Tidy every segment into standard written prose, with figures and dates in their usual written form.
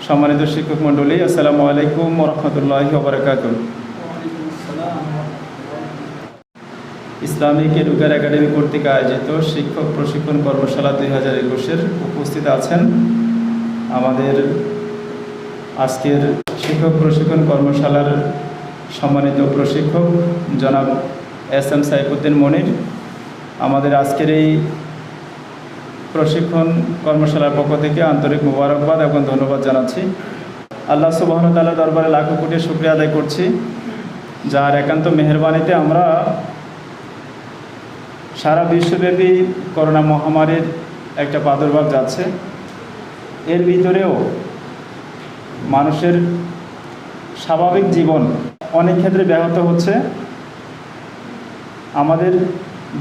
সম্মানিত শিক্ষক মণ্ডলী, আসসালামু আলাইকুম ওয়া রাহমাতুল্লাহি ওয়া বারাকাতুহু। ইসলামিক এডুকেশন একাডেমি কর্তৃক আয়োজিত শিক্ষক প্রশিক্ষণ কর্মশালা 2021-এর উপস্থিত আছেন আমাদের আজকের শিক্ষক প্রশিক্ষণ কর্মশালার সম্মানিত প্রশিক্ষক জনাব এস.এম. সাইফুদ্দিন মনির। আমাদের আজকের এই প্রশিক্ষণ কর্মশালার পক্ষ থেকে আন্তরিক মোবারকবাদ এবং ধন্যবাদ জানাচ্ছি। আল্লাহ সুবহানাহু ওয়া তাআলার দরবারে লাখো কোটি শুকরিয়া আদায় করছি, যার একান্ত মেহেরবানিতে আমরা সারা বিশ্বব্যাপী করোনা মহামারীর একটা প্রাদুর্ভাব যাচ্ছে। এর ভিতরেও মানুষের স্বাভাবিক জীবন অনেক ক্ষেত্রে ব্যাহত হচ্ছে। আমাদের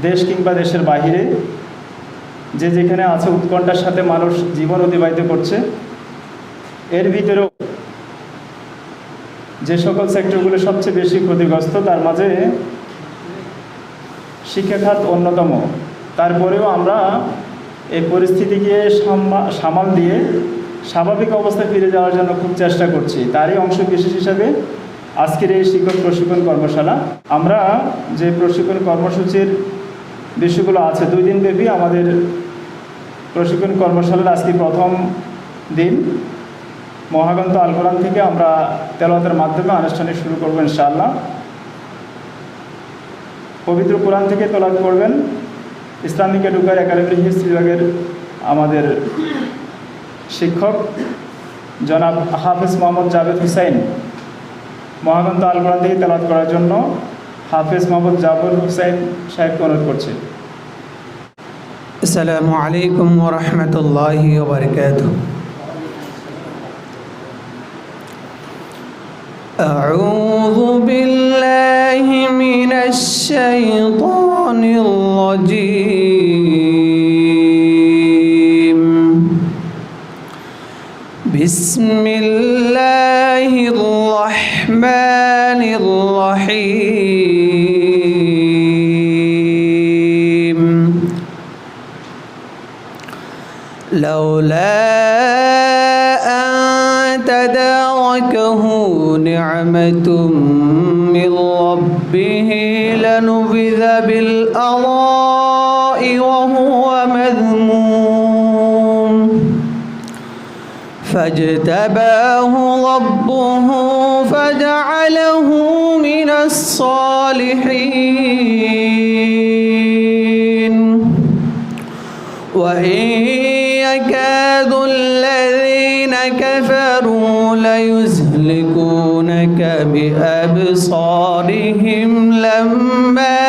দেশ কিংবা দেশের বাহিরে যে যেখানে আছে উৎকণ্ঠার সাথে মানুষ জীবন অতিবাহিত করছে। এর ভিতরেও যে সকল সেক্টরগুলো সবচেয়ে বেশি ক্ষতিগ্রস্ত, তার মাঝে শিক্ষা খাত অন্যতম। তারপরেও আমরা এই পরিস্থিতিকে সামাল দিয়ে স্বাভাবিক অবস্থায় ফিরে যাওয়ার জন্য খুব চেষ্টা করছি। তারই অংশ বিশেষ হিসাবে আজকের এই শিক্ষক প্রশিক্ষণ কর্মশালা। আমরা যে প্রশিক্ষণ কর্মসূচির বিষয়গুলো আছে, 2 দিন ব্যাপী আমাদের প্রশিক্ষণ কর্মশালার আজকে প্রথম দিন। মহাগ্রন্থ আল কোরআন থেকে আমরা তেলাওয়াতের মাধ্যমে আনুষ্ঠানিক শুরু করব ইনশাআল্লাহ। পবিত্র কোরআন থেকে তেলাওয়াত করবেন ইসলামিক এডুকেশন একাডেমির হিফজ বিভাগের আমাদের শিক্ষক জনাব হাফেজ মোহাম্মদ জাভেদ হুসাইন। মহাগ্রন্থ আল কোরআন থেকে তেলাওয়াত করার জন্য হাফেজ মোহাম্মদ জাভেদ হুসাইন সাহেবকে অনুরোধ করছি। আসসালামু আলাইকুম ওয়া রাহমাতুল্লাহি ওয়া বারাকাতুহু। আউযু বিল্লাহি মিনাশ শাইতানির রাজীম। বিসমিল্লাহির রাহমানির রাহিম। لولا أن تداركه نعمة من ربه لنبذ بالأراء وهو مذموم فاجتباه ربه فجعله من الصالحين وإن يكاد الذين كفروا ليزلقونك بأبصارهم لما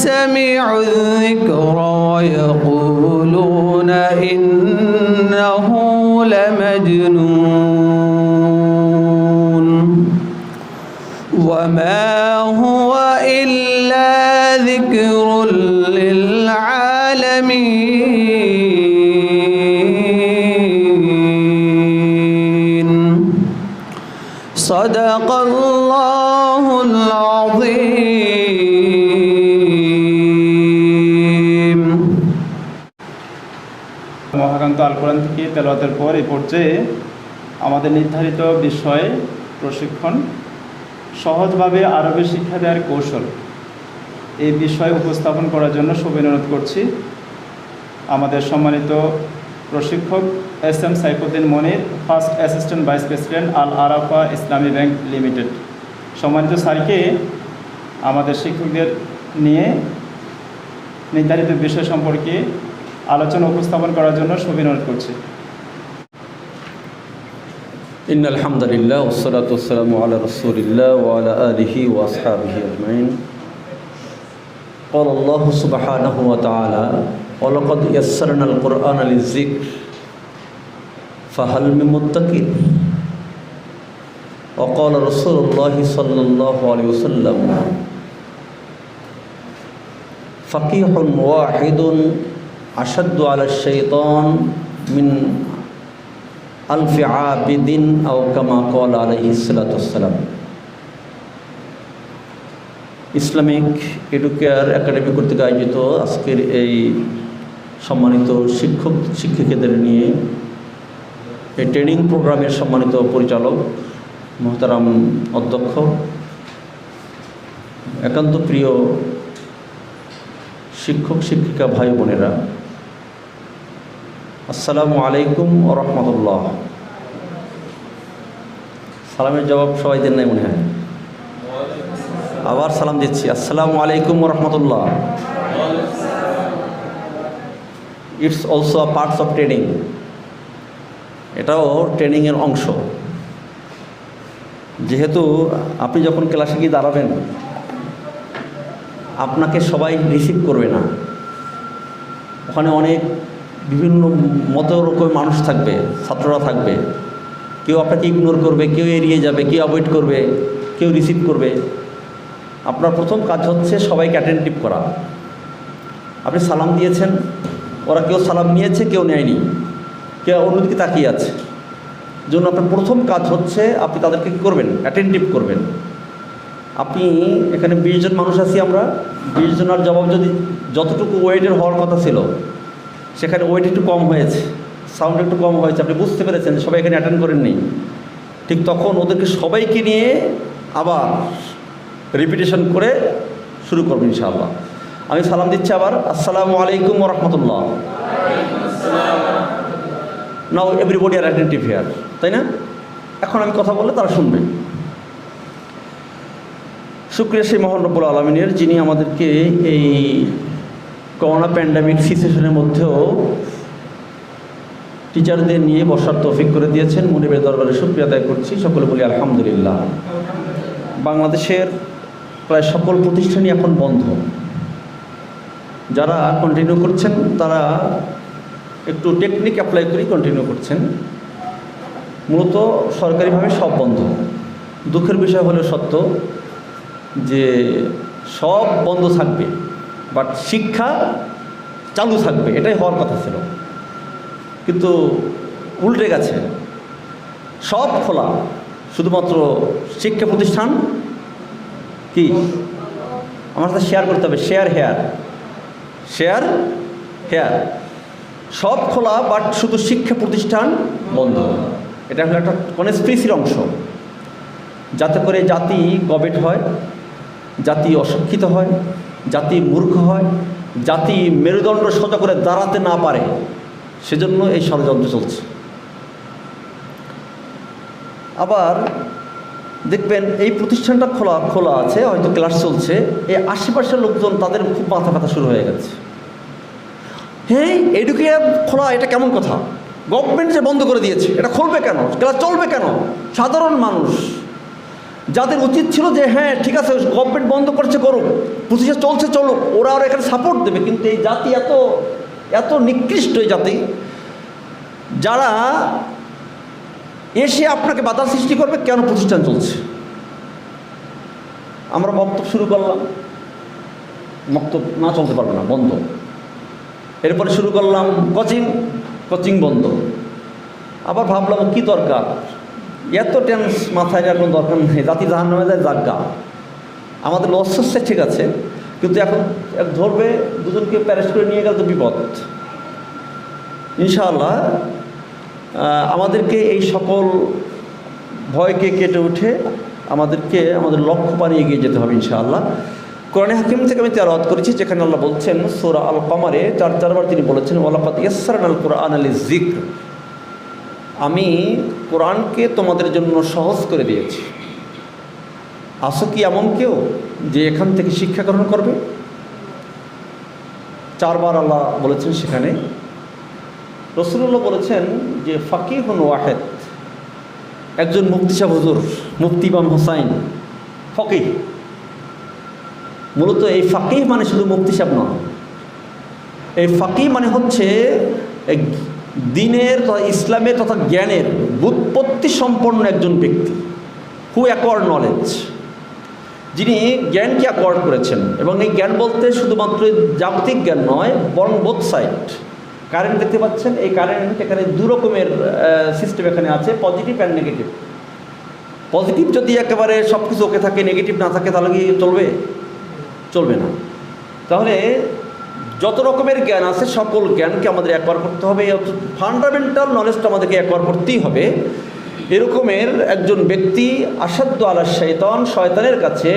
سمعوا الذكر ويقولون إنه لمجنون وما هو إلا ذكر للعالمين صدق الله العظيم। মহাগ্রন্থ আল কোরআন থেকে তেলাওয়াতের পর এই পর্যায়ে আমাদের নির্ধারিত বিষয়ে প্রশিক্ষণ, সহজভাবে আরবি শিক্ষা দেওয়ার কৌশল, এই বিষয়ে উপস্থাপন করার জন্য অনুরোধ করছি আমাদের সম্মানিত প্রশিক্ষক এস.এম. সাইফুদ্দিন মনির, ফার্স্ট অ্যাসিস্ট্যান্ট ভাইস প্রেসিডেন্ট আল আরাফা ইসলামী ব্যাংক লিমিটেড। সম্মানিত স্যারকে আমাদের শিক্ষকদের নিয়ে নির্ধারিত বিষয় সম্পর্কে আলোচনা উপস্থাপন করার জন্য অনুরোধ করছি। ইন্নাল হামদুলিল্লাহ ওয়াসসালাতু ওয়াসসালামু আলা রাসূলিল্লাহ ওয়া আলা আলিহি ওয়া আসহাবিহি আজমাইন। ক্বালা আল্লাহু সুবহানাহু ওয়া তাআলা ওয়া লাকাদ ইয়াসসারনাল কুরআনা লিয-যিকর ফাহাল মিন মুত্তাকিন। ওয়া ক্বালা রাসূলুল্লাহ সাল্লাল্লাহু আলাইহি ওয়াসাল্লাম ফাকিহুন ওয়াহিদুন আশাদ্দু আলা শাইতান মিন আলফি আবিদিন আও কামা ক্বালা আলাইহিস সালাতু ওয়াসসালাম। ইসলামিক এডুকেয়ার একাডেমি কর্তৃক আয়োজিত আজকের এই সম্মানিত শিক্ষক শিক্ষিকাদের নিয়ে এই ট্রেনিং প্রোগ্রামের সম্মানিত পরিচালক মোহতারাম অধ্যক্ষ, একান্ত প্রিয় শিক্ষক শিক্ষিকা ভাই বোনেরা, আসসালামু আলাইকুম ওয়া রাহমাতুল্লাহ। সালামের জবাব সবাই দেন নাই মনে হয়, আবার সালাম দিচ্ছি, আসসালামু আলাইকুম ওয়া রাহমাতুল্লাহ। It's also a parts of training, এটাও ট্রেনিংয়ের অংশ। যেহেতু আপনি যখন ক্লাসে গিয়ে দাঁড়াবেন, আপনাকে সবাই রিসিভ করবে না, ওখানে অনেক বিভিন্ন মতরকম মানুষ থাকবে, ছাত্ররা থাকবে, কেউ আপনাকে ইগনোর করবে, কেউ এড়িয়ে যাবে, কেউ অ্যাভয়েড করবে, কেউ রিসিভ করবে। আপনার প্রথম কাজ হচ্ছে সবাইকে অ্যাটেন্টিভ করা। আপনি সালাম দিয়েছেন, ওরা কেউ সালাম নিয়েছে, কেউ নেয়নি, কেউ অন্যদিকে তাকিয়ে আছে, জন্য আপনার প্রথম কাজ হচ্ছে আপনি তাদেরকে কী করবেন, অ্যাটেন্টিভ করবেন। আপনি এখানে 20 জন মানুষ আছি, আমরা 20 জনের জবাব যদি যতটুকু ওয়েটের হওয়ার কথা ছিল সেখানে ওয়েট একটু কম হয়েছে, সাউন্ড একটু কম হয়েছে, আপনি বুঝতে পেরেছেন সবাই এখানে অ্যাটেন্ড করেননি, ঠিক তখন ওদেরকে সবাইকে নিয়ে আবার রিপিটেশন করে শুরু করবেন ইনশাআল্লাহ। আমি সালাম দিচ্ছি আবার, আসসালামু আলাইকুম ওয়া রাহমাতুল্লাহ। নাও এভরিবডি আর অ্যাটেন্টিভ হিয়ার, তাই না? এখন আমি কথা বললে তারা শুনবে। শুকরিয়া সেই মহান রব্বুল আলামিনের, যিনি আমাদেরকে এই করোনা প্যান্ডামিক সিচুয়েশনের মধ্যেও টিচারদের নিয়ে বসার তৌফিক করে দিয়েছেন। মুনিবের দরবারে শুকরিয়া আদায় করছি, সকলে বলি আলহামদুলিল্লাহ। বাংলাদেশের প্রায় সকল প্রতিষ্ঠানই এখন বন্ধ। যারা কন্টিনিউ করছেন তারা একটু টেকনিক অ্যাপ্লাই করেই কন্টিনিউ করছেন। মূলত সরকারিভাবে সব বন্ধ। দুঃখের বিষয় হলো সত্য যে সব বন্ধ থাকবে, বাট শিক্ষা চালু থাকবে, এটাই হওয়ার কথা ছিল, কিন্তু উল্টে গেছে। সব খোলা, শুধুমাত্র শিক্ষা প্রতিষ্ঠান কি আমার সাথে শেয়ার করতে হবে, শেয়ার হেয়ার সব খোলা, বাট শুধু শিক্ষা প্রতিষ্ঠান বন্ধ। এটা হলো একটা কনস্পিরেসির অংশ, যাতে করে জাতি গবেট হয়, জাতি অশিক্ষিত হয়, জাতি মূর্খ হয়, জাতি মেরুদণ্ড সোজা করে দাঁড়াতে না পারে, সেজন্য এই ষড়যন্ত্র চলছে। আবার দেখবেন এই প্রতিষ্ঠানটা খোলা আছে, হয়তো ক্লাস চলছে, এই আশেপাশের লোকজন তাদের খুব মাথা ব্যথা শুরু হয়ে গেছে। হ্যাঁ, এডুকেশন খোলা, এটা কেমন কথা? গভর্নমেন্ট যে বন্ধ করে দিয়েছে, এটা খুলবে কেন? ক্লাস চলবে কেন? সাধারণ মানুষ যাদের উচিত ছিল যে হ্যাঁ ঠিক আছে গভর্নমেন্ট বন্ধ করছে, করুক, প্রতিষ্ঠান চলছে চলুক, ওরা আর এখানে সাপোর্ট দেবে। কিন্তু এই জাতি এত নিকৃষ্ট, এই জাতি যারা এসে আপনাকে বাধা সৃষ্টি করবে, কেন প্রতিষ্ঠান চলছে। আমরা বক্তব্য শুরু করলাম, বক্তব্য না চলতে পারবে না, বন্ধ। এরপরে শুরু করলাম কোচিং বন্ধ। আবার ভাবলাম কি দরকার, এত টেন্স মাথায় এখন দরকার নেই, জাতি জাহান্নামে যায় জাগা। আমাদের লস হচ্ছে ঠিক আছে, কিন্তু এখন ধরবে দুজনকে প্যারেস্ট করে নিয়ে গেলে তো বিপদ। ইনশাআল্লাহ আমাদেরকে এই সকল ভয়কে কেটে উঠে আমাদেরকে আমাদের লক্ষ্য পানে এগিয়ে যেতে হবে ইনশাআল্লাহ। কোরআনে হাকিম থেকে আমি তেলাওয়াত করেছি, যেখানে আল্লাহ বলছেন সূরা আল কমারে 4বার তিনি বলেছেন, ওয়ালাকাদ ইয়াসসারনাল কুরআনা লিযিকর, আমি কোরআনকে তোমাদের জন্য সহজ করে দিয়েছি। আসো কি এমন কেউ যে এখান থেকে শিক্ষা গ্রহণ করবে? 4বার আল্লাহ বলেছেন। সেখানে রাসূলুল্লাহ বলেছেন যে ফাকিহুন ওয়াহিদ, একজন মুফতি সাহেব হুজুর, মুফতি ইমাম হোসাইন ফকিহ। মূলত এই ফাকিহ মানে শুধু মুফতি সাহেব নয়, এই ফাকিহ মানে হচ্ছে দিনের তথা ইসলামের তথা জ্ঞানের ব্যুৎপত্তি সম্পন্ন একজন ব্যক্তি, হু অ্যাকোয়ার্ড নলেজ, যিনি জ্ঞানকে অ্যাকোয়ার্ড করেছেন। এবং এই জ্ঞান বলতে শুধুমাত্র জাগতিক জ্ঞান নয়, বরং বোথ সাইড। কারেন্ট দেখতে পাচ্ছেন, এই কারেন্ট এখানে দু রকমের সিস্টেম এখানে আছে, পজিটিভ অ্যান্ড নেগেটিভ। পজিটিভ যদি একেবারে সব কিছু ওকে থাকে, নেগেটিভ না থাকে, তাহলে কি চলবে? চলবে না। তাহলে যত রকমের জ্ঞান আছে সকল জ্ঞানকে আমাদের অ্যাকোয়ার করতে হবে, ফান্ডামেন্টাল নলেজটা আমাদেরকে অ্যাকোয়ার করতেই হবে। এরকমের একজন ব্যক্তি আসাদ্দ আলা শয়তান, শয়তানের কাছে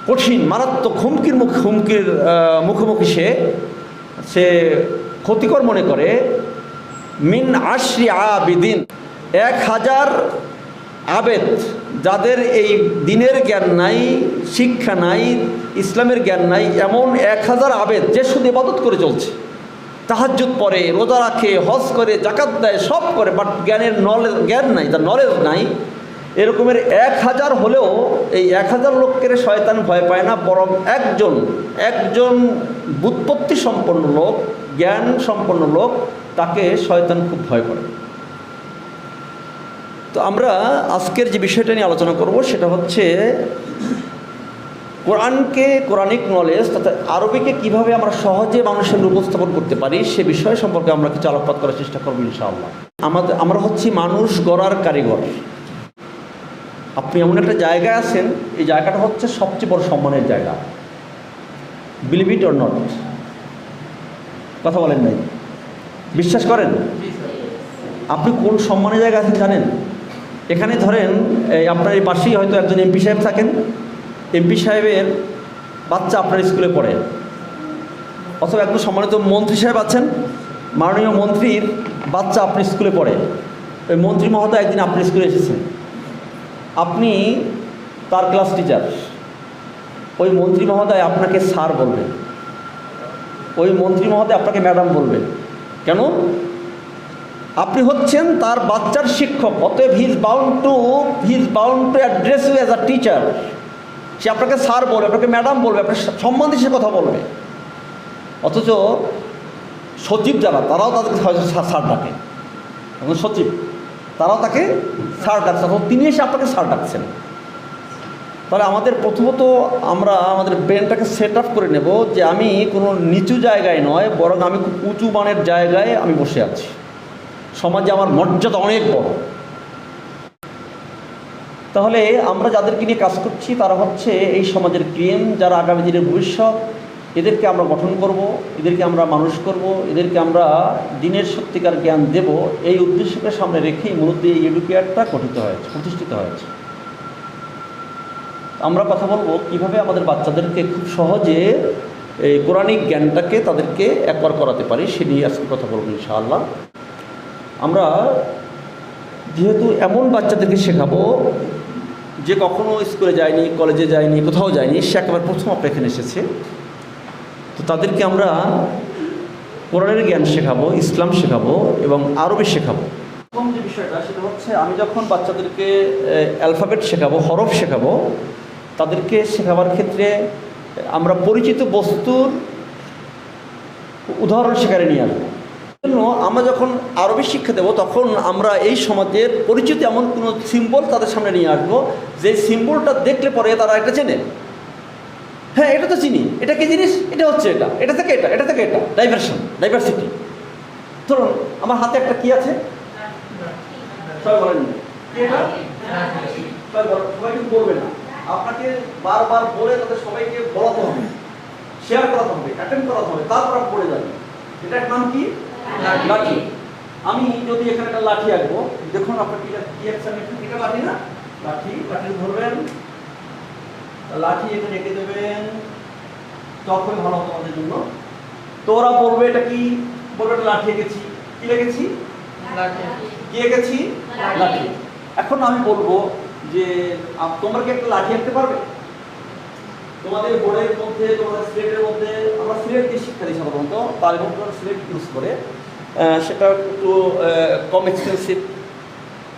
কঠিন মারাত্মক হুমকির মুখোমুখি সে ক্ষতিকর মনে করে। মিন আশরি আবিদিন, 1000 আবেদ যাদের এই দিনের জ্ঞান নাই, শিক্ষা নাই, ইসলামের জ্ঞান নাই, এমন 1000 আবেদ যে শুধু ইবাদত করে চলছে, তাহাজ্জুদ পড়ে, রোজা রাখে, হজ করে, জাকাত দেয়, সব করে, বাট জ্ঞান নাই, তার নলেজ নাই। এরকমের 1000 হলেও এই 1000 লোককে শয়তান ভয় পায় না, বরং একজন বুৎপত্তি সম্পন্ন লোক, জ্ঞান সম্পন্ন লোক, তাকে শয়তান খুব ভয় করে। তো আমরা আজকের যে বিষয়টা নিয়ে আলোচনা করব সেটা হচ্ছে কোরআনিক নলেজ তথা আরবিকে কিভাবে আমরা সহজে মানুষের উপস্থাপন করতে পারি সে বিষয় সম্পর্কে আমরা কিছু আলোকপাত করার চেষ্টা করবো ইনশাআল্লাহ। আমরা হচ্ছি মানুষ গড়ার কারিগর। আপনি এমন একটা জায়গায় আছেন, এই জায়গাটা হচ্ছে সবচেয়ে বড় সম্মানের জায়গা। বিলিভ ইট অর নট, কথা বলেন নাই, বিশ্বাস করেন? আপনি কোন সম্মানের জায়গা আছেন জানেন? এখানে ধরেন আপনার এই পাশেই হয়তো একজন এমপি সাহেব থাকেন, এমপি সাহেবের বাচ্চা আপনার স্কুলে পড়ে, অথবা একজন সম্মানিত মন্ত্রী সাহেব আছেন, মাননীয় মন্ত্রীর বাচ্চা আপনার স্কুলে পড়ে। ওই মন্ত্রী মহোদয় একদিন আপনার স্কুলে এসেছেন, আপনি তার ক্লাস টিচার। ওই মন্ত্রী মহোদয় আপনাকে স্যার বলবেন, ওই মন্ত্রী মহোদয় আপনাকে ম্যাডাম বলবেন। কেন? আপনি হচ্ছেন তার বাচ্চার শিক্ষক, অতএব he is bound to address you as a teacher. সে আপনাকে স্যার বলবে, আপনাকে ম্যাডাম বলবে, আপনার সম্মান দিয়ে সে কথা বলবে। অথচ সচিব যারা, তারাও তাদেরকে স্যার ডাকে, এখন সচিব তারাও তাকে স্যার ডাকছে, অথচ তিনি এসে আপনাকে স্যার ডাকছেন। তাহলে আমাদের প্রথমত আমরা আমাদের ব্রেনটাকে সেট আপ করে নেব যে আমি কোনো নিচু জায়গায় নয়, বরং আমি খুব উঁচু মানের জায়গায় আমি বসে আছি, সমাজে আমার মর্যাদা অনেক বড়। তাহলে আমরা যাদেরকে নিয়ে কাজ করছি তারা হচ্ছে এই সমাজের ক্রিম, যারা আগামী দিনের ভবিষ্যৎ। এদেরকে আমরা গঠন করব, এদেরকে আমরা মানুষ করব, এদেরকে আমরা দিনের সত্যিকার জ্ঞান দেব, এই উদ্দেশ্যকে সামনে রেখেই মূলত এই এডুকেয়ারটা প্রতিষ্ঠিত হয়েছে। আমরা কথা বলবো কীভাবে আমাদের বাচ্চাদেরকে খুব সহজে এই কোরআনিক জ্ঞানটাকে তাদেরকে অ্যাকোয়ার করাতে পারি, সে নিয়ে আজকে কথা বলবো ইনশাআল্লাহ। আমরা যেহেতু এমন বাচ্চাদেরকে শেখাবো যে কখনো স্কুলে যায়নি, কলেজে যায়নি, কোথাও যায়নি, সে একেবারে প্রথম আপনার এখানে এসেছে, তো তাদেরকে আমরা কোরআনের জ্ঞান শেখাবো, ইসলাম শেখাবো এবং আরবি শেখাবো। প্রথম যে বিষয়টা সেটা হচ্ছে আমি যখন বাচ্চাদেরকে অ্যালফাবেট শেখাবো, হরফ শেখাবো, তাদেরকে শেখাবার ক্ষেত্রে আমরা পরিচিত বস্তুর উদাহরণ সেখানে নিয়ে আসবো। জন্য আমরা যখন আরবি শিক্ষা দেবো তখন আমরা এই সমাজের পরিচিত এমন কোনো সিম্বল তাদের সামনে নিয়ে আসবো যে সিম্বলটা দেখলে পরে তারা এটা চেনে, হ্যাঁ এটা তো চিনি, এটা কি জিনিস, এটা হচ্ছে এটা থেকে এটা, ডাইভার্সিটি। ধরুন আমার হাতে একটা কি আছে, সবাই বলেন সবাই কিন্তু বলবে না, আপনাকে বারবার বলে তাদের সবাইকে বলাতে হবে, শেয়ার করাতে হবে, অ্যাটেন্ড করাতে হবে, তারপর আপনি পড়ে যাবেন। এটার নাম কি? লাঠি। আমি যদি এখানে একটা লাঠি আঁকবো, দেখুন আপনার কি আঁকছেন, এটা লাঠি না, লাঠি ধরবেন, লাঠি এখানে এঁকে দেবেন, তখন ভালো হবে আমাদের জন্য। তো ওরা বলবে এটা কি, বলবে এটা লাঠি এঁকেছি। কি লিখেছি? কি এঁকেছি? লাঠি। এখন আমি বলবো যে তোমরা কি একটা লাঠি আঁকতে পারবে? তোমাদের বোর্ডের মধ্যে, তোমাদের সিলেটের মধ্যে, আমরা সিলেট দিয়ে শিক্ষা দিই সাধারণত, তার এবং সিলেট ইউজ করে, সেটা একটু কম এক্সপেন্সিভ,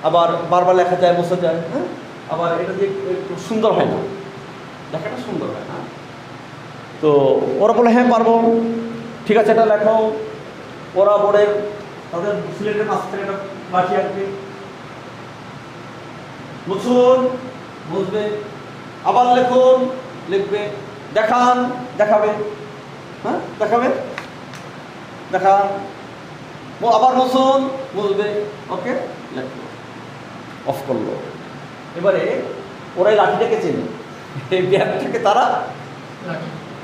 আবার বারবার লেখা যায়, বোঝা যায়, হ্যাঁ, আবার এটা দিয়ে একটু সুন্দর হয় না, লেখাটা সুন্দর হয় না। তো ওরা বলে হ্যাঁ পারবো, ঠিক আছে এটা লেখাও। ওরা বোর্ডের তাদের সিলেটের মাছ থেকে একটা লাঠি আঁকবে, বুঝুন, বুঝবে, আবার লেখুন, লিখবে, দেখান, দেখাবে, হ্যাঁ দেখাবে, দেখান, আবার বসুন, বুঝবে, ওকে, লেখলো, অফ করলো। এবারে ওরা লাঠিটাকে চেনে, এই ব্যাগটাকে তারা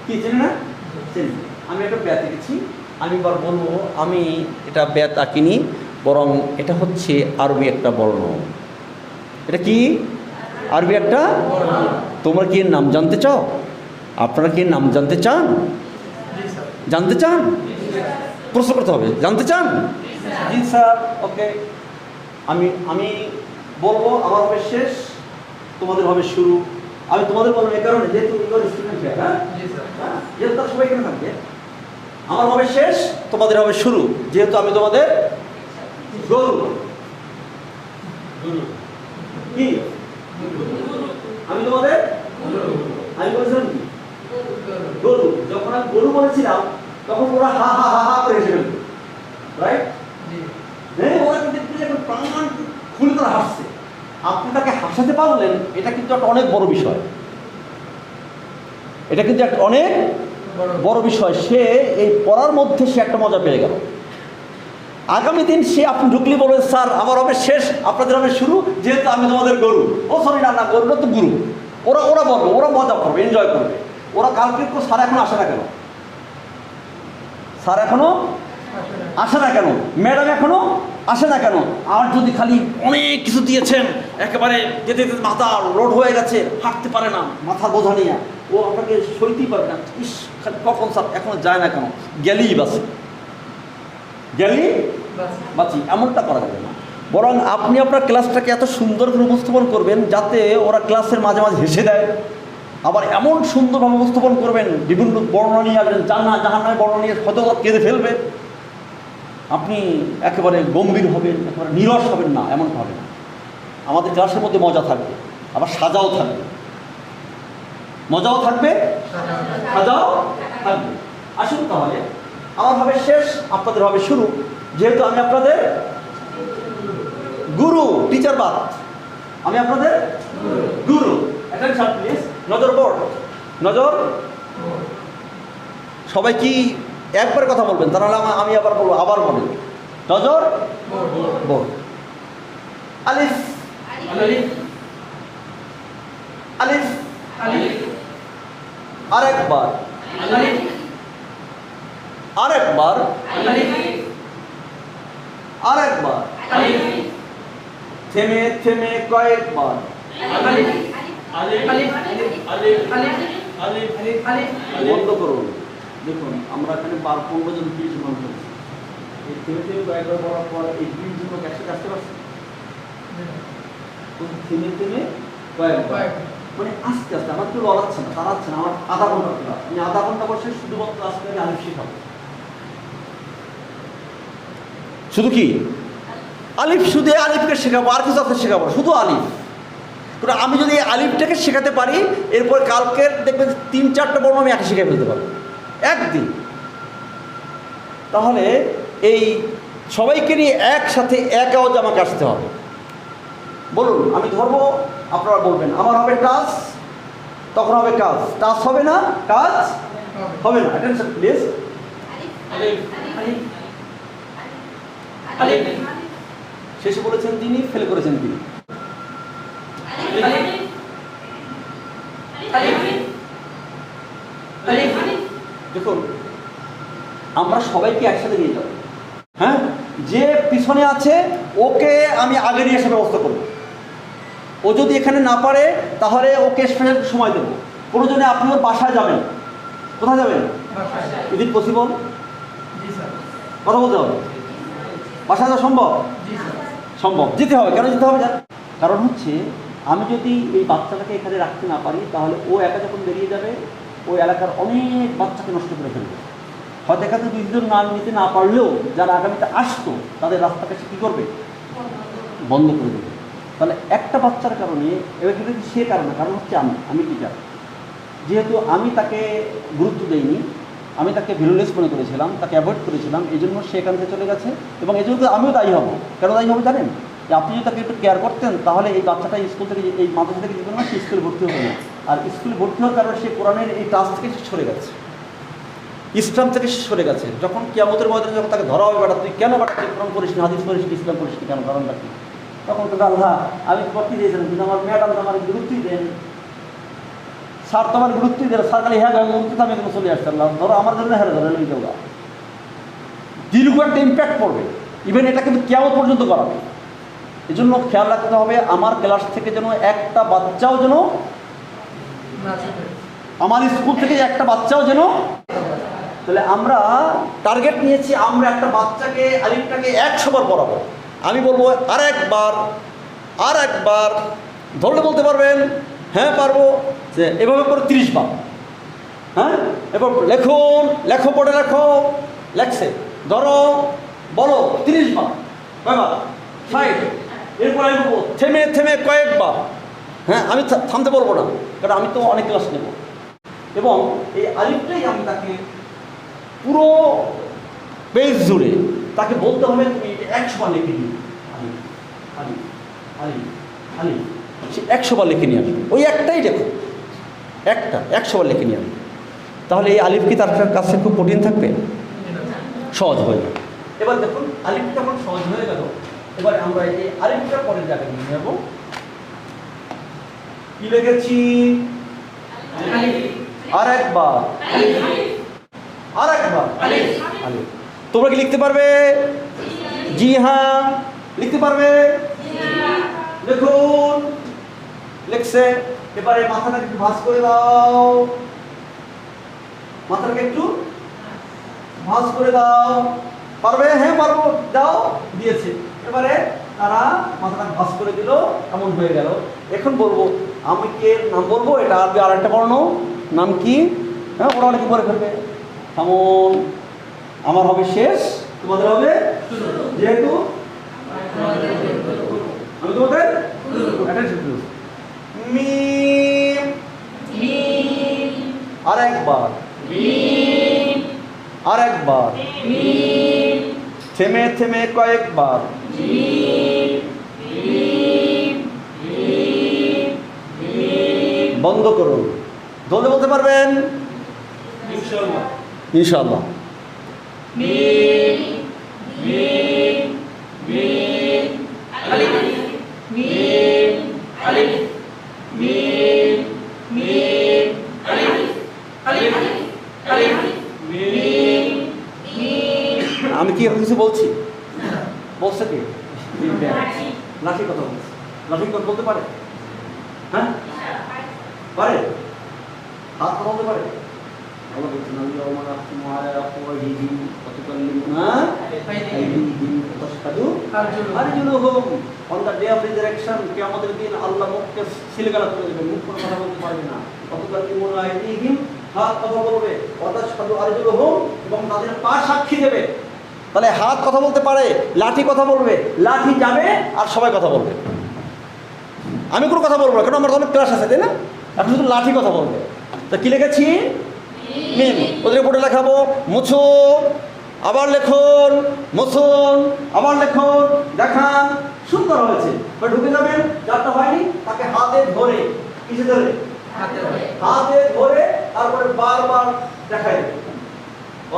কি চেনে না, চেনে। আমি একটা ব্যাত এঁকেছি, আমি এবার বলবো আমি এটা ব্যাত আঁকিনি, বরং এটা হচ্ছে আরবি একটা বর্ণ। এটা কি আরবি একটা? তোমরা কি এর নাম জানতে চাও? আপনারা কি এর নাম জানতে চান? জানতে চান? প্রশ্ন করতে হবে, জানতে চান? জি স্যার, ওকে। আমি বলবো, আমার হবে শেষ, তোমাদের হবে শুরু। আমি তোমাদের বলবো এই কারণে, যেহেতু স্টুডেন্ট, হ্যাঁ যেহেতু তারা সবাই এখানে থাকবে। আমার হবে শেষ, তোমাদের হবে শুরু, যেহেতু আমি তোমাদের গুরু। কি আমি তোমাদের আমি বলছিলাম কি গরু? যখন আমি গরু বলেছিলাম তখন ওরা হা হা হা হা করে হেসে ফেলতো, রাইট? হ্যাঁ, ওরা কিন্তু এখন প্রাণ খুলে তারা হাসছে। আপনি তাকে হাসাতে পারলেন, এটা কিন্তু একটা অনেক বড় বিষয়। এটা কিন্তু একটা অনেক বড় বিষয়। সে এই পড়ার মধ্যে সে একটা মজা পেয়ে গেল। আগামী দিন সে আপনি ঢুকলি বলবেন, স্যার আমার হবে শেষ, আপনাদের হবে শুরু, যেহেতু আমি তোমাদের গরু। ও সরি, না গরুটা তো গুরু। ওরা বলবে, ওরা মজা করবে, এনজয় করবে। ওরা কালকে তো স্যার এখনো আসে না কেন? স্যার এখনো আসে না কেন? ম্যাডাম এখনো আসে না কেন? আর যদি খালি অনেক কিছু দিয়েছেন, একেবারে যেতে যেতে মাথা লোড হয়ে গেছে, হাঁটতে পারে না, মাথা বোঝা নিয়ে, ও আপনাকে সইতেই পারবে না। ইস, খালি কখন স্যার এখনো যায় না কেন? গেলেই বাসে, গেলেই বাঁচি, এমনটা করা যাবে না। বরং আপনি আপনার ক্লাসটাকে এত সুন্দর করে উপস্থাপন করবেন যাতে ওরা ক্লাসের মাঝে মাঝে হেসে দেয়। আবার এমন সুন্দরভাবে উপস্থাপন করবেন, বিভিন্ন বর্ণনা নিয়ে আসবেন, জাহান্নামের বর্ণনা নিয়ে হয়তো কেঁদে ফেলবে। আপনি একেবারে গম্ভীর হবেন, একেবারে নিরস হবেন না, এমনটা হবে না। আমাদের ক্লাসের মধ্যে মজা থাকবে, আবার সাজাও থাকবে। মজাও থাকবে, সাজাও থাকবে। আসুন তাহলে, আমার হবে শেষ, আপনাদের হবে শুরু, যেহেতু আমি আপনাদের গুরু, টিচার বাদ, আমি আপনাদের গুরু। অ্যাটেনশন প্লিজ, নজর বোর্ড, নজর। সবাই কি একবার কথা বলবেন? তাহলে আমি আবার বলবো, আবার বলেন, নজর বোর্ড। আলিফ আলিফ, আরেকবার, আরেকবার, আরেকবার, থেমে থেমে কয়েকবার। বন্ধ করুন। দেখুন, আমরা এখানে 15 জন 20 জন মানুষ আছি। এই থেমে থেমে কয়েকবার বলার পর এই 20 জন লোক একসাথে আসতে পারছে? থেমে থেমে কয়েকবার, মানে আস্তে আস্তে। আমার কেউ লড়াচ্ছে না, তাড়াচ্ছে না। আমার আধা ঘন্টা ক্লাস, আমি আধা ঘন্টা বসে শুধুমাত্র আজকে আমি আলিফ শেখাবো। শুধু কি আলিফ? শুধু আলিফকে শেখাবো, আর কিছু আপনাকে শেখাবো, শুধু আলিফ। কারণ আমি যদি আলিফটাকে শেখাতে পারি, এরপর কালকের দেখবেন 3-4টা বর্ণ আমি একে শিখে ফেলতে পারবো একদিন। তাহলে এই সবাইকে নিয়ে একসাথে এক আওয়াজে আমাকে আসতে হবে। বলুন, আমি ধরবো, আপনারা বলবেন। আমার হবে টাচ, তখন হবে কাজ। টাচ হবে না, কাজ হবে না। Attention please. শেষে বলেছেন তিনি, ফেল করেছেন তিনি। দেখুন, আমরা সবাইকে একসাথে নিয়ে যাব। হ্যাঁ, যে পিছনে আছে ওকে আমি আগে নিয়ে এসে ব্যবস্থা করবো। ও যদি এখানে না পারে তাহলে ওকে স্পেশাল সময় দেবো। প্রয়োজনে আপনি ওর বাসায় যাবেন। কোথায় যাবেন? Is it possible? কথা বলতে হবে। বাসায় যাওয়া সম্ভব? সম্ভব। যেতে হবে। কেন যেতে হবে? কারণ হচ্ছে, আমি যদি এই বাচ্চাটাকে এখানে রাখতে না পারি, তাহলে ও একা যখন বেরিয়ে যাবে, ওই এলাকার অনেক বাচ্চাকে নষ্ট করে ফেলবে। হয়তো এখানে 2 জন নাম নিতে না পারলেও যারা আগামীতে আসতো তাদের রাস্তাটা সে কী করবে? বন্ধ করে দেবে। তাহলে একটা বাচ্চার কারণে, এবার কিন্তু সে কারণে, কারণ হচ্ছে আমি টিচার। যেহেতু আমি তাকে গুরুত্ব দেইনি, আমি তাকে ভ্যালুলেস মনে করেছিলাম, তাকে অ্যাভয়েড করেছিলাম, এই জন্য সে এখান থেকে চলে গেছে। এবং এই জন্য আমিও দায়ী হব। কেন দায়ী হবো জানেন? যে আপনি যদি তাকে একটু কেয়ার করতেন, তাহলে এই বাচ্চাটা স্কুল থেকে, এই মাদ্রাসা থেকে যেতে না, সে স্কুলে ভর্তি হবে না। আর স্কুলে ভর্তি হওয়ার কারণে সে কোরআনের এই টাচ থেকে সে সরে গেছে, ইসলাম থেকে সে সরে গেছে। যখন কিয়ামতের ময়দানে যখন তাকে ধরা হবে, বেটা তুই কেন বেটা কোরআন পড়িস না, হাদিস পড়িস, ইসলাম পড়িস কেন, কারণটা কি? তখন তো আল্লাহ, আমি করতে দিয়েছিলাম, কিন্তু আমার ম্যাডাম আমার গুরুত্বই দেন। স্যার তোমার গুরুত্বই দেয় স্যার খালি হ্যাঁ মুহূর্তে আমি এখানে চলে আসতাম ধরো আমার জন্য হ্যাঁ ধরো লই যাওয়া দীর্ঘ একটা ইম্প্যাক্ট পড়বে ইভেন এটা কিন্তু কেমন পর্যন্ত করাবে। এই জন্য খেয়াল রাখতে হবে আমার ক্লাস থেকে যেন একটা বাচ্চাও যেন, আমার স্কুল থেকে একটা বাচ্চাও যেন, তাহলে আমরা টার্গেট নিয়েছি আমরা একটা বাচ্চাকে আলিফটাকে 100 বার পড়াবো। আমি বলবো আর একবার ধরলে বলতে পারবেন হ্যাঁ পারবো, যে এভাবে করে 30 বার। হ্যাঁ, এবার লেখো পড়ে লেখছে ধরো বলো 30 বার, কয়বার? 60। এরপর আমি বলবো থেমে কয়েকবার। হ্যাঁ, আমি থামতে বলবো না, কারণ আমি তো অনেক ক্লাস নেব। এবং এই আলিফটাই আমি তাকে পুরো পেজ জুড়ে তাকে বলতে হবে তুমি 100 বার লিখে নিও। আলিফ সে 100 বার লিখে নিয়ে আসবে। ওই একটাই দেখো, 100 বার লিখে নিয়ে আসবে। তাহলে এই আলিফ কি তার কাছে খুব কঠিন থাকবে? সহজ হয়ে যাবে। এবার দেখুন আলিফ যখন সহজ হয়ে গেল, এবার আমরা এই আলিফটা পরের জায়গায় নিয়ে যাবো। কি লিখেছি? আর একবার আলিফ। তোমরা কি লিখতে পারবে? জি হ্যাঁ, লিখতে পারবে। দেখুন লিখছে। এবারে মাথাটাকে একটু ভাঁজ করে দাও, মাথাটাকে একটু ভাঁজ করে দাও। পারবে? হ্যাঁ পারবো, দাও, দিয়েছে। এবারে তারা মাথাটা ভাঁজ করে দিল, এমন হয়ে গেল। এখন বলবো আমি কে নাম বলবো, এটা আরবি আর একটা বর্ণ, নাম কি? হ্যাঁ, ওরা অনেকে পরে ফেলবে। থামুন, আমার হবে শেষ, তোমাদের হবে যেহেতু আমি তোমাদের মিম। আর একবার থেমে কয়েকবার। বন্ধ করুন, দলে বলতে পারবেন ইনশাআল্লাহ। আমি কি এখন কিছু বলছি? বলছে কি? লাঠি কথা বলছে। লাঠি কথা বলতে পারে? হ্যাঁ পারে, হাত কথা বলতে পারে। আল্লাহ বলছেন on the day of resurrection, কিয়ামতের দিন আল্লাহ মুখকে সিলগালা করে দেবেন, মুখ কোনো কথা বলতে পারবে না। অতুকাল্লিমুনা আইদিহিম, হাত কথা বলবে, ওয়াতাশহাদু আরজুলুহুম, এবং তাদের পা সাক্ষী দেবে। তাহলে হাত কথা বলতে পারে, লাঠি কথা বলবে, লাঠি যাবে আর সবাই কথা বলবে। আমি কোনো কথা বলবো না, কারণ আমার অনেক ক্লাস আছে, তাই না? এখন শুধু লাঠি কথা বলবে। তা কি লিখেছি? মিম। ওদের বোর্ডে লেখাবো মুছো, আবার লেখুন, মুছুন, আবার লেখুন, দেখান। সুন্দর হয়েছে। ঢুকে যাবেন, যারটা হয়নি তাকে হাতে ধরে, কিসে ধরে? হাতে ধরে, তারপরে বারবার দেখাই।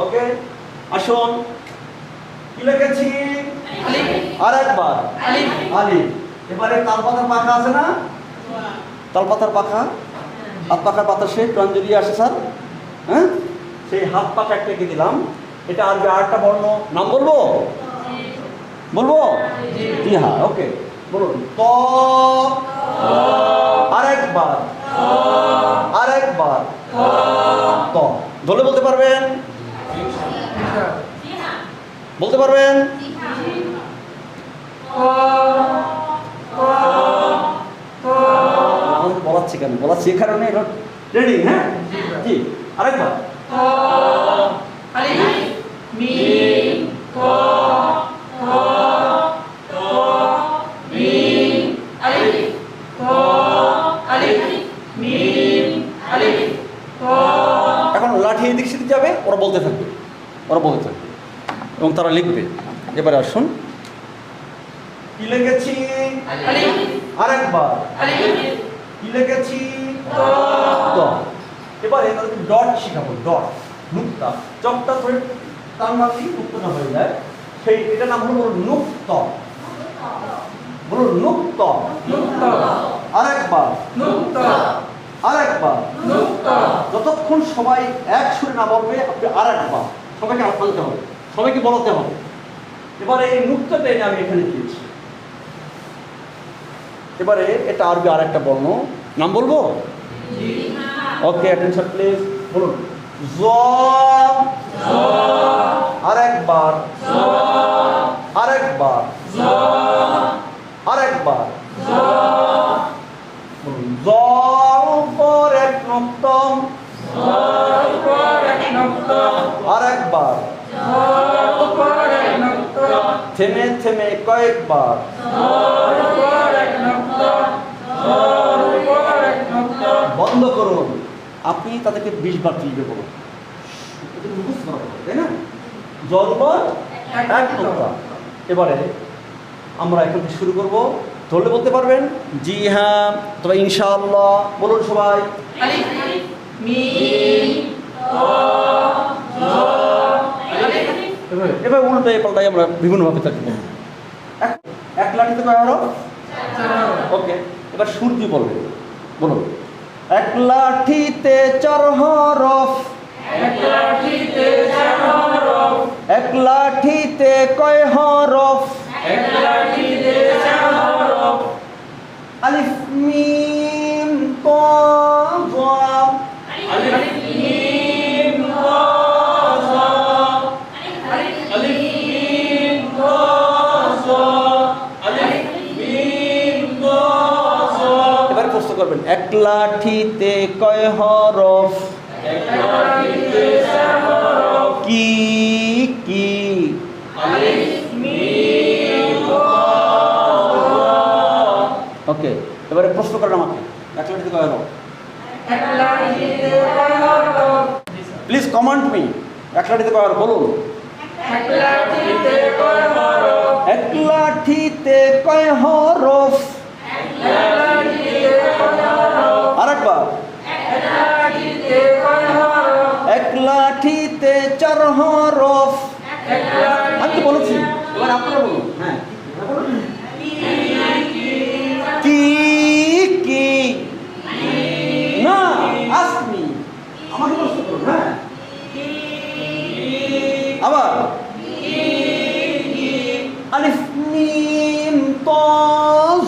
ওকে, আসুন। কি লিখেছি? আর একবার আলিফ। এবারে তালপাতার পাখা আছে না? তালপাতার পাখা, হাত পাখার বাতাসে প্রাণ যদি আসে স্যার, হ্যাঁ, সেই হাত পাখা একটা এঁকে দিলাম। এটা আরবি আরেকটা বর্ণ, নাম বলবো? জি হ্যাঁ, ওকে, বলুন। ত, আরেকবার ত। ধরলে বলতে পারবেন? বলতে পারবেন? বলাচ্ছি কেন? বলাচ্ছি এই কারণে। রেডি? হ্যাঁ, জি, আরেকবার। এখন লাঠি এদিক সেদিক যাবে, ওরা বলতে থাকবে এবং তারা লিখবে। এবারে আসুন, কি লিখেছি? আরেকবার কি লিখেছি? দ। এবারে তাদেরকে ডট শিখাবো, ডট, নুক্তা। চকটা ধরে তার নামই নুক্তটা হয়ে যায়, সেই এটা নাম হলো নুক্ত। বলুন নুক্ত। আরেকবার আরেকবার, যতক্ষণ সবাই এক সুরে না বলবে আপনি আরেকবার সবাইকে আনতে হবে, সবাইকে বলাতে হবে। এবারে এই নুক্তাটা এনে আমি এখানে দিয়েছি। এবারে এটা আরবি আর একটা বর্ণ, নাম বলবো? ওকে, অ্যাটেনশন প্লিজ, বলুন। জ, আরেকবার, আরেকবার, আরেকবার, বলুন। জ উপর এক নক্তম, আরেকবার, থেমে থেমে কয়েকবার, বন্ধ করুন। আপনি তাদেরকে 20 বার তুলবে বলুন, তাই না? জল উপর এক নোক্তা। এবারে আমরা এখান থেকে শুরু করব। ধরলে বলতে পারবেন? জি হ্যাঁ, তবে ইনশাআল্লাহ বলুন সবাই। এবার উল্টে পাল্টাই আমরা বিভিন্নভাবে তাকে বলবো। এক লাঠিতে কয় হরফ? ওকে, এবার সুর দিয়ে বলবেন, বলুন। এক লাঠিতে 4 হরফ, এক লাঠিতে কয় হরফ? আলিফ মিম ত এবারে প্রশ্ন করবেন, এক লাঠিতে কয় হরফ? কি কি? ওকে, এবারে প্রশ্ন করেন আমাকে, এক লাঠিতে কয় হরফ? প্লিজ কমেন্ট মি, এক লাঠিতে কয় হরফ বলুন। এক লাঠিতে কয় হরফ? আরেকবার। এক লাঠিতে 4 হরফ। আমি তো বলেছি, এবার আপনারা বলুন। হ্যাঁ, কি কি? না, আস্ক মি, আমাকে প্রশ্ন করুন। হ্যাঁ, আবার আলিফ মিম ত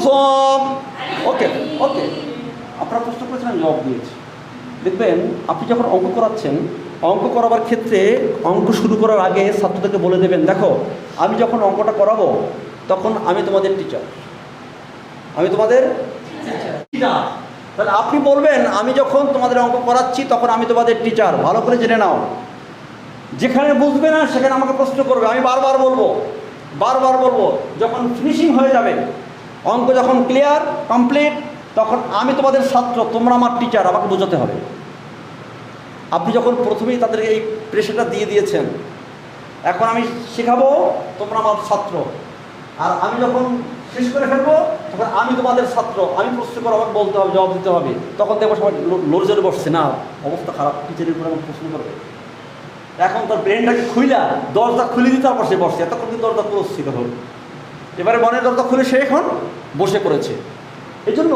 জ। ওকে ওকে, আপনারা প্রশ্ন করেছেন, আমি জবাব দিয়েছি। দেখবেন আপনি যখন অঙ্ক করাচ্ছেন, অঙ্ক করাবার ক্ষেত্রে অঙ্ক শুরু করার আগে ছাত্রদেরকে বলে দেবেন, দেখো আমি যখন অঙ্কটা করাবো তখন আমি তোমাদের টিচার, আমি তোমাদের টিচার। তাহলে আপনি বলবেন আমি যখন তোমাদের অঙ্ক করাচ্ছি তখন আমি তোমাদের টিচার। ভালো করে জেনে নাও, যেখানে বুঝবে না সেখানে আমাকে প্রশ্ন করবে, আমি বারবার বলবো, বারবার বলবো। যখন ফিনিশিং হয়ে যাবে, অঙ্ক যখন ক্লিয়ার কমপ্লিট, তখন আমি তোমাদের ছাত্র, তোমরা আমার টিচার, আমাকে বোঝাতে হবে। আপনি যখন প্রথমেই তাদের এই প্রেশারটা দিয়ে দিয়েছেন, এখন আমি শেখাবো, তোমরা আমার ছাত্র, আর আমি যখন শেষ করে ফেলবো তখন আমি তোমাদের ছাত্র, আমি প্রশ্ন করে আমাকে বলতে হবে, জবাব দিতে হবে। তখন দেখবো সবাই লড়জোরে বসছে, না অবস্থা খারাপ, টিচারের উপরে আমাকে প্রশ্ন করবে। এখন তার ব্রেনটাকে খুইলা দরজা খুলে দিতে তারপর সে বসছে, এতক্ষণ কিন্তু দরজা ক্লোজ ছিল। এবারে মনের দরজা খুলে সে এখন বসে পড়েছে। এই জন্য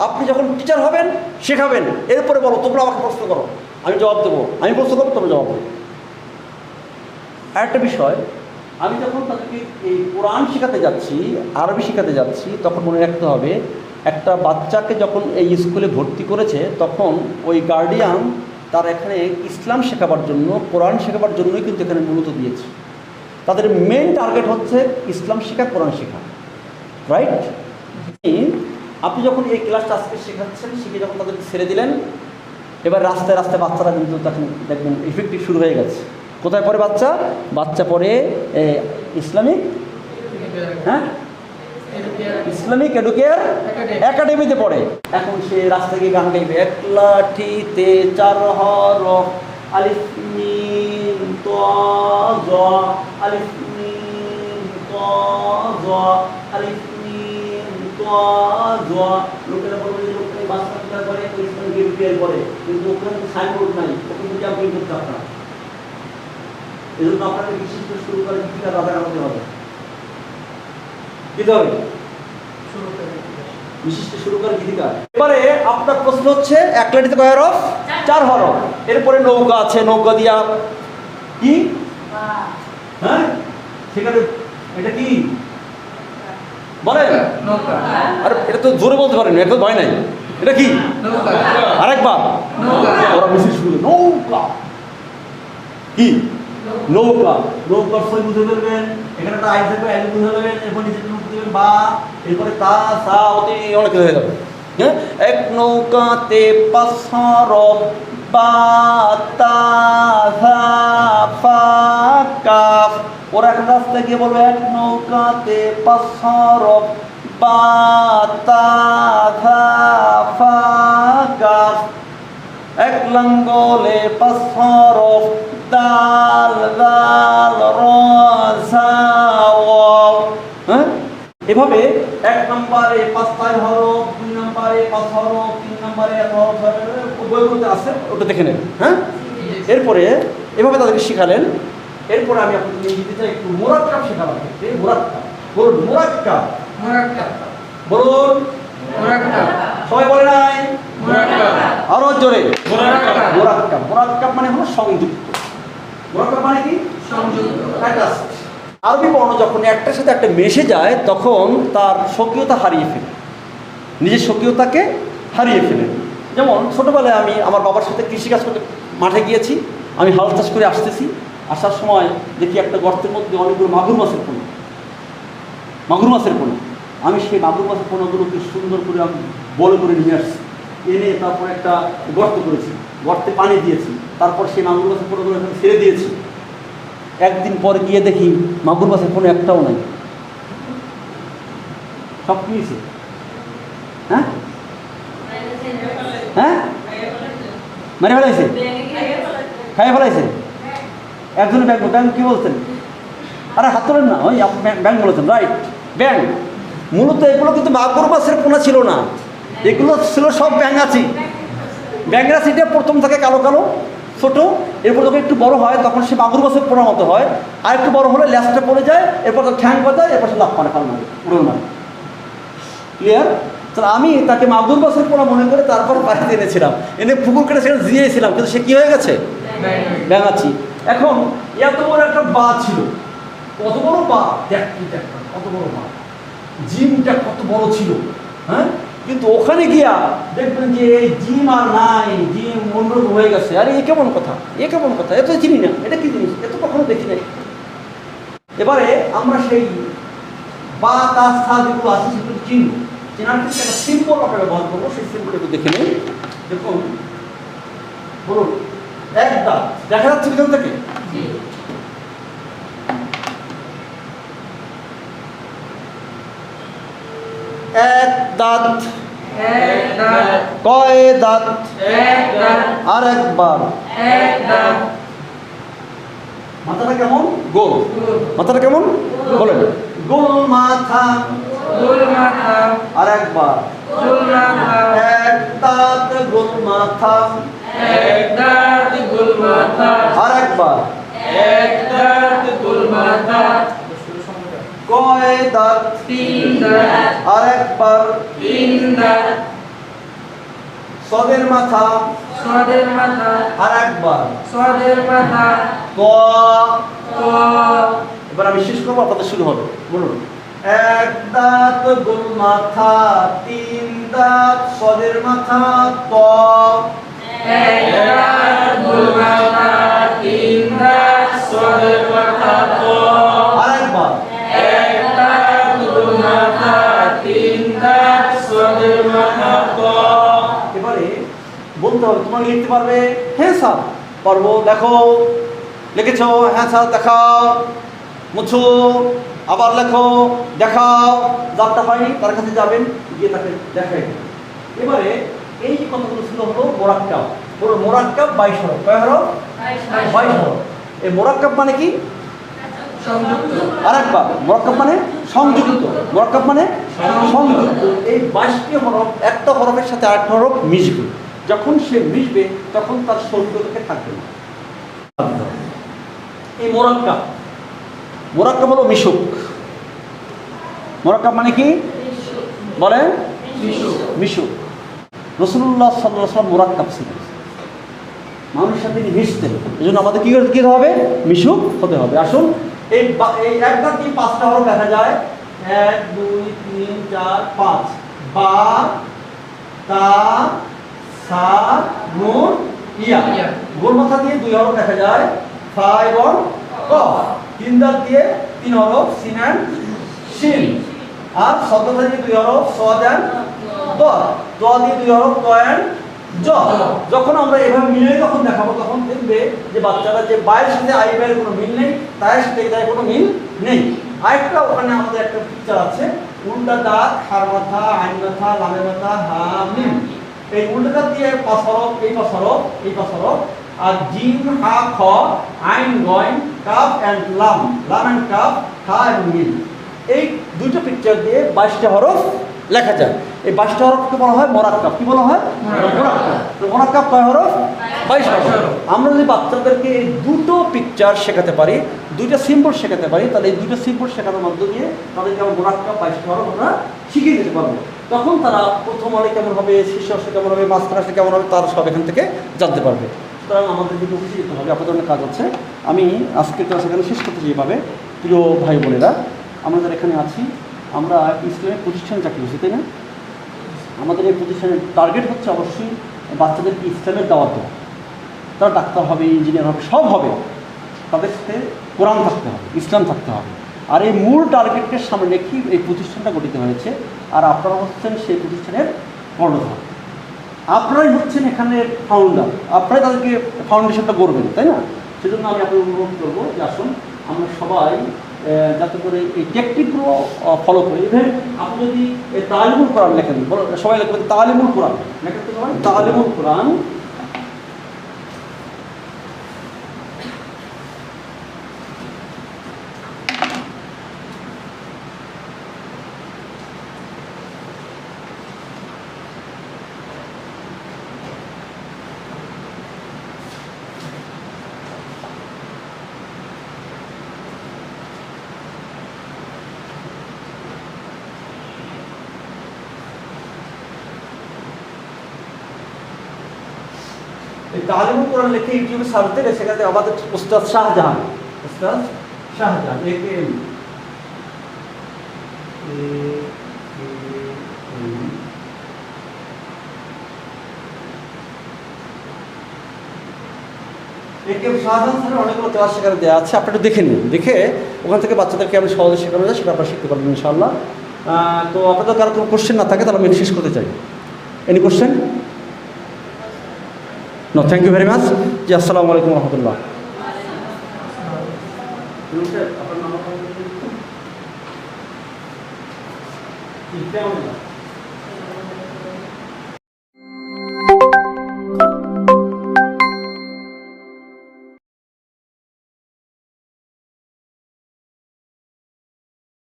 আপনি যখন টিচার হবেন, শেখাবেন, এরপরে বলো তোমরা আমাকে প্রশ্ন করো, আমি জবাব দেবো, আমি প্রশ্ন করবো, তোমরা জবাব দেবো। আরেকটা বিষয়, আমি যখন তাদেরকে এই কোরআন শেখাতে যাচ্ছি, আরবি শেখাতে যাচ্ছি, তখন মনে রাখতে হবে, একটা বাচ্চাকে যখন এই স্কুলে ভর্তি করেছে তখন ওই গার্ডিয়ান তার এখানে ইসলাম শেখাবার জন্য, কোরআন শেখাবার জন্যই কিন্তু এখানে মূলত দিয়েছে। তাদের মেন টার্গেট হচ্ছে ইসলাম শেখা, কোরআন শেখা, রাইট? আপনি যখন এই ক্লাসটা আজকে শেখাচ্ছেন, শিখে যখন তাদেরকে ছেড়ে দিলেন, এবার রাস্তায় রাস্তায় বাচ্চারা কিন্তু তখন দেখবেন ইফেক্টিভ শুরু হয়ে গেছে। কোথায় পড়ে বাচ্চা? বাচ্চা পড়ে ইসলামিক, হ্যাঁ, ইসলামিক এডুকেয়ার একাডেমিতে পড়ে। এখন সে রাস্তায় গিয়ে গান গাইবে, এক লাঠিতে 4 হরফ, আলিফ মিম ত জ, আলিফ মিম ত জ, আলিফ মিম ত জ। লোকেরা বলবে যে লোকটা বাচ্চা করে ইসলামিক এডুকেয়ার করে, কিন্তু ওখানে সাইনবোর্ড নাই, ওখানে যদি আপনি করতে আপনার, এই জন্য আপনাকে বিশিষ্ট শুরু করে দীপিকা দাদা আমাদের হবে, দিতে হবে। বিশিষ্ট শুরু করে গীতিকার। এবারে আপনার প্রশ্ন হচ্ছে এক লাইনে কয় হরফ? 4 হরফ। এরপরে নৌকা আছে, নৌকা দিয়া কি? হ্যাঁ, সেখানে এটা কি বলেন? আরে এটা তো জোরে বলতে পারেন, এটা তো ভয় নাই। এটা কি? আরেকবার ওরা মিছিল শুরু করে, নৌকা কি? নৌকা। নৌকার সই বুঝে ফেলবেন, এখানে একটা আই থাকবে, আই বুঝে ফেলবেন, এরপর নিচে দেবেন বা, এরপরে তা সা অতি অনেক কিছু হয়ে যাবে। হ্যাঁ, এক নৌকাতে 5 হরফ, বা তা সা ফা কাফ। ওরা একটা রাস্তায় গিয়ে বলবে এক নৌকাতে 5 হরফ, বা তা সা ফা কাফ। এক লাঙ্গলে 5 হরফ, দাল দাল র সা ওয়াও। হ্যাঁ, এভাবে 1 নম্বরে 5 হরফ, 2 নম্বরে 5 হরফ, 3 নম্বরে 1 হরফ, বইগুলোতে আছে, ওটা দেখে নেন। হ্যাঁ, এরপরে এভাবে তাদেরকে শিখালেন। এরপরে আমি আপনাদের নিয়ে যেতে চাই একটু মুরাক্কাব শেখাবার ক্ষেত্রে। মুরাক্কাব বলুন, মুরাক্কাব বলুন, সবাই বলে নাই? আরো জোরে, মুরাক্কাব। মুরাক্কাব মানে হলো সংযুক্ত। মুরাক্কাব মানে কি? সংযুক্ত। আরবি বর্ণ যখন একটার সাথে একটা মিশে যায় তখন তার স্বকীয়তা হারিয়ে ফেলে, নিজের স্বকীয়তাকে হারিয়ে ফেলে। যেমন ছোটোবেলায় আমি আমার বাবার সাথে কৃষিকাজ করতে মাঠে গিয়েছি, আমি হাল চাষ করে আসতেছি, আসার সময় দেখি একটা গর্তের মধ্যে অনেকগুলো মাগুর মাছের পোনা, মাগুর মাছের পোনা। আমি সেই মাগুর মাছের পোনাগুলোকে সুন্দর করে আমি বড় করে নিয়ে আসছি, এনে তারপর একটা গর্ত করেছি, গর্তে পানি দিয়েছি, তারপর সেই মাগুর মাছের পোনাগুলো এখানে ছেড়ে দিয়েছি। একদিন পরে গিয়ে দেখি মাগুর মাছের কোনো একটাও নাই, সব কিনেছে। হ্যাঁ হ্যাঁ, মেরে ফেলাইছে, খাইয়ে ফেলাইছে। একজনে ব্যাংক, ব্যাংক কি বলছেন? আরে হাত তোলেন না, ওই ব্যাংক বলেছেন, রাইট, ব্যাংক। মূলত এগুলো কিন্তু মাগুর মাছের পোনা ছিল না, এগুলো ছিল সব ব্যাঙাচি। ব্যাঙাচিটা প্রথম থেকে কালো কালো ছোটো, এরপর যখন একটু বড় হয় তখন সে মাগুর মাছের পোনার মতো হয়, আর একটু বড় হলে ল্যাসটা পড়ে যায়, এরপর তো ঠ্যাং করে যায়, এরপর সে লাভ পারে, কারণ উড়োল মারে। ক্লিয়ার? তাহলে আমি তাকে মাগুর মাছের পোনা মনে করে তারপর বাড়িতে এনেছিলাম, এনে পুকুর কেটে সেখানে দিয়েছিলাম, কিন্তু সে কী হয়ে গেছে? ব্যাঙাচি। এখন এত বড় একটা বা ছিল, কত বড় বা, কত বড় বা, জিমটা কত বড় ছিল। হ্যাঁ, কিন্তু ওখানে গিয়া দেখবেন যে এই জিম আর নাই, জিম অন্যরকম হয়ে গেছে। আরে এ কেমন কথা, এ কেমন কথা, এত চিনি না, এটা কি জিনিস, এত কখনো দেখি নাই। এবারে আমরা সেই বা তা সা যেগুলো আছে সেগুলো চিনব, চেনার ক্ষেত্রে একটা সিম্বল আমরা ব্যবহার করবো, সেই সিম্বল একটু দেখে নিই। দেখুন, বলুন, এক দাঁত দেখা যাচ্ছে ভিতর থেকে? এক দাঁত, কয় দাঁত? আর একবার, মাথাটা কেমন? গোল। মাথাটা কেমন বলেন? গোল মাথা। আর একবার, এক দাঁত গোল মাথা। আর একবার, কয় দাঁত? আর একবার, সদের মাথা। আর একবার, ক। এবার আমি শেষ করবো, আপনাদের শুরু হবে। বলুন, এক দাঁত গোল মাথা, 3 দাঁত সদের মাথা, ত। আরেকবার, এবারে বলতে হবে, তোমাকে লিখতে পারবে? হ্যাঁ স্যার পারবো। দেখো, লিখেছ? হ্যাঁ স্যার দেখাও। মুছো, আবার লেখো, দেখাও। যারটা হয়নি তার কাছে যাবেন, গিয়ে তাকে দেখাই। এবারে এই যে কথাগুলো ছিল হলো মোরাক্কাব। পুরো মোরাক্কাব 22 হরফ। কয় হরফ? 22 হরফ। এই মোরাক্কাব মানে কি? সংযুক্ত। আরেকবার, মোরাক্কাব মানে সংযুক্ত। মোরাক্কাব মানে সংযুক্ত। এই 22টি হরফ একটা হরফের সাথে আরেকটা হরফ মিশবে। যখন সে মিশবে তখন তার সংযুক্তকে থাকবে না। এই মোরাক্কাব, মোরাক্কাব হলো মিশুক। মোরাক্কাব মানে কি বলেন? মিশুক। রাসূলুল্লাহ সাল্লাল্লাহু আলাইহি ওয়াসাল্লাম মুরাক্কাব ছিলেন, মানুষের সাথে তিনি মিশতেন। এই জন্য আমাদের কী করতে হবে? মিশুক হতে হবে। আসুন এই এক দাঁত দিয়ে 5টা হরফ দেখা যায়, 1 2 3 4 5। বা, তা, সা, নুন, ইয়া। গোল মাথা দিয়ে 2 হরফ দেখা যায়, ফা এবং কফ। 3 দাঁত দিয়ে 3 হরফ, সিন এন্ড শিন। আর শব্দটা দিয়ে 2 হরফ, সদ এন্ড দ। দ দিয়ে 2 হরফ, ত এন্ড জ। যখন আমরা এভাবে মিলে যখন দেখাবো তখন দেখবে যে বাচ্চারা যে বাইরের সাথে আইবের কোনো মিল নেই, তার সাথে এটার কোনো মিল নেই। আরেকটা ওখানে আমাদের একটা পিকচার আছে, উল্টা দাঁত, খার মাথা, আইন মাথা, লামে মাথা, হা মিম। এই উল্টা দাঁত দিয়ে 5 হরফ, এই 5 হরফ, এই 5 হরফ। আর জিম, হা, খ, আইন, গইন, কাফ এন্ড লাম, লাম এন্ড কাফ, হা এন্ড মিম। এই দুটো পিকচার দিয়ে 22টা হরফ লেখা যায়। এই 22টা হরফকে বলা হয় মোরাক্কাব। কি বলা হয়? মোরাক্কাব। তো মোরাক্কাব কয় হরফ? 22 হরফ। আমরা যদি বাচ্চাদেরকে এই দুটো পিকচার শেখাতে পারি, দুইটা সিম্বল শেখাতে পারি, তাহলে এই দুটো সিম্বল শেখানোর মধ্য দিয়ে তাদেরকে আমরা মোরাক্কাব 22টা হরফ আমরা শিখিয়ে দিতে পারবো। তখন তারা প্রথম আলে কেমন হবে, শীর্ষ আসলে কেমন হবে, মাঝখানে আসলে কেমন হবে, তারা সব এখান থেকে জানতে পারবে। সুতরাং আমাদের দিকে অফিসে যেতে হবে, আপনাদের অনেক কাজ আছে। আমি আজকে ক্লাস এখানে শেষ করতে চাই। এভাবে প্রিয় ভাই বোনেরা, আমরা যারা এখানে আছি, আমরা ইসলামিক প্রতিষ্ঠানে চাকরি করছি, তাই না? আমাদের এই প্রতিষ্ঠানের টার্গেট হচ্ছে অবশ্যই বাচ্চাদেরকে ইসলামের দাওয়াত দেওয়া। তারা ডাক্তার হবে, ইঞ্জিনিয়ার হবে, সব হবে, তাদের সাথে কোরআন থাকতে হবে, ইসলাম থাকতে হবে। আর এই মূল টার্গেটকে সামনে রেখেই এই প্রতিষ্ঠানটা গঠিত হয়েছে। আর আপনারা হচ্ছেন সেই প্রতিষ্ঠানের কর্ণধার, আপনারাই হচ্ছেন এখানের ফাউন্ডার, আপনারাই তাদেরকে ফাউন্ডেশনটা গড়বেন, তাই না? সেজন্য আমি আপনাদের অনুরোধ করবো যে আসুন আমরা সবাই যাতে করে এই টেকনিকগুলো ফলো করি। ইভেন আপনি যদি তালিমুল কোরআন লেখেন, সবাই লিখবেন তালিমুল কোরআন, লেখেন তো সবাই তালিমুল কোরআন। তালিমুল কোরআন লিখে ইউটিউবে সার্চ দিলে সেখানে আমাদের উস্তাদ শাহজাহান, উস্তাদ শাহজাহান AKM শাহজাহান স্যারের অনেকগুলো ক্লাস সেখানে দেওয়া আছে, আপনি একটু দেখে নিন। দেখে ওখান থেকে বাচ্চাদেরকে আমি সহজে শেখানো যায়, সেটা আপনারা শিখতে পারবেন ইনশাআল্লাহ। তো আপনাদের কারো কোনো কোশ্চেন না থাকে তাহলে আমি শেষ করতে চাই। Any question? No, thank you very much. জি, আসসালামু আলাইকুম রহমতুল্লাহ। আপনার নাম